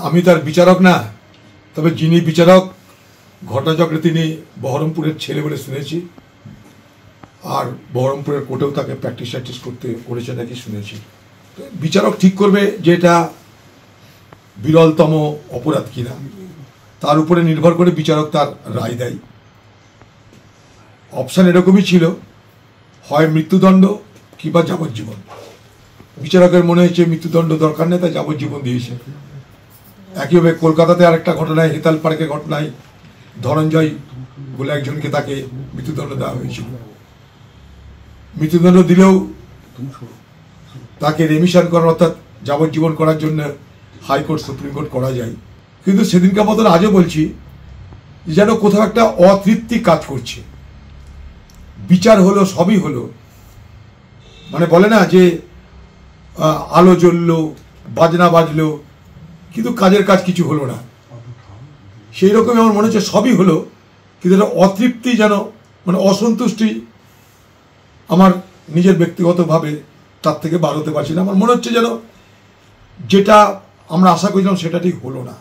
আমি তার বিচারক না, তবে যিনি বিচারক ঘটনাচক্রে তিনি বহরমপুরের ছেলে বলে শুনেছি, আর বহরমপুরের কোর্টেও তাকে প্র্যাকটিস করেছে নাকি শুনেছি। বিচারক ঠিক করবে যে এটা বিরলতম অপরাধ কিনা, তার উপরে নির্ভর করে বিচারক তার রায় দেয়। অপশান এরকমই ছিল, হয় মৃত্যুদণ্ড কিংবা যাবজ্জীবন। বিচারকের মনে হয়েছে মৃত্যুদণ্ড দরকার নেই, তাই যাবজ্জীবন দিয়েছে। একইভাবে কলকাতাতে আরেকটা ঘটনায়, হেতাল পার্কের ঘটনায় ধনঞ্জয় বলে একজনকে তাকে মৃত্যুদণ্ড দেওয়া হয়েছিল। মৃত্যুদণ্ড দিলেও তাকে রেমিশন করার অর্থাৎ যাবজ্জীবন করার জন্য হাইকোর্ট সুপ্রিম কোর্ট করা যায়। কিন্তু সেদিনকার মতন আজও বলছি, যেন কোথাও একটা অতৃপ্তি কাজ করছে। বিচার হলো, সবই হলো, মানে বলে না যে আলো জ্বললো, বাজনা বাজলো, কিন্তু কাজের কাজ কিছু হলো না। সেই রকমই আমার মনে হচ্ছে সবই হলো, কিন্তু একটা অতৃপ্তি যেন, মানে অসন্তুষ্টি আমার নিজের ব্যক্তিগতভাবে তার থেকে বার হতে পারছি না। আমার মনে হচ্ছে যেন যেটা আমরা আশা করেছিলাম সেটা ঠিক হলো না।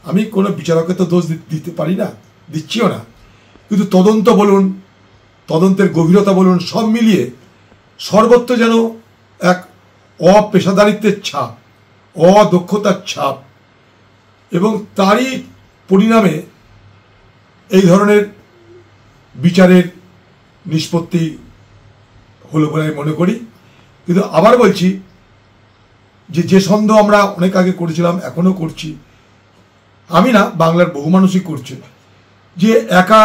আমি কোনো বিচারককে তো দোষ দিতে পারি না, দিচ্ছিও না, কিন্তু তদন্ত বলুন, তদন্তের গভীরতা বলুন, সব মিলিয়ে সর্বত্র যেন এক অপেশাদারিত্বের ছাপ, অদক্ষতার ছাপ, এবং তারই পরিণামে এই ধরনের বিচারের নিষ্পত্তি হলো বলে আমি মনে করি। কিন্তু আবার বলছি যে সন্দেহ আমরা অনেক আগে করেছিলাম, এখনো করছি, আমি না, বাংলার বহু মানুষই করছে, যে একা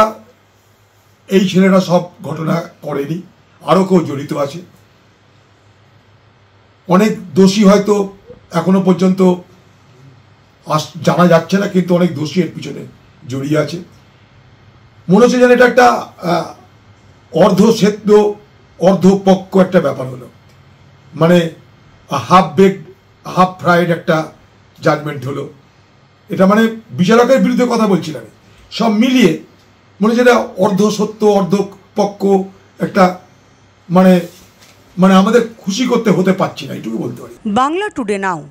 এই ছেলেরা সব ঘটনা করেনি, আরও কেউ জড়িত আছে। অনেক দোষী হয়তো এখনো পর্যন্ত জানা যাচ্ছে না, কিন্তু অনেক দোষী এর পিছনে জড়িয়ে আছে। মনে হচ্ছে যেন এটা একটা অর্ধসেদ্ধ অর্ধপক্ক একটা ব্যাপার হলো, মানে হাফ বেকড হাফ ফ্রাইড একটা জাজমেন্ট হলো। এটা মানে বিচারকের বিরুদ্ধে কথা বলছি না, সব মিলিয়ে মনে হচ্ছে এটা অর্ধ সত্য অর্ধপক্ষ একটা, মানে আমাদের খুশি করতে হতে পারছি না, এটুকু বলতে পারি। বাংলা টুডে নাও।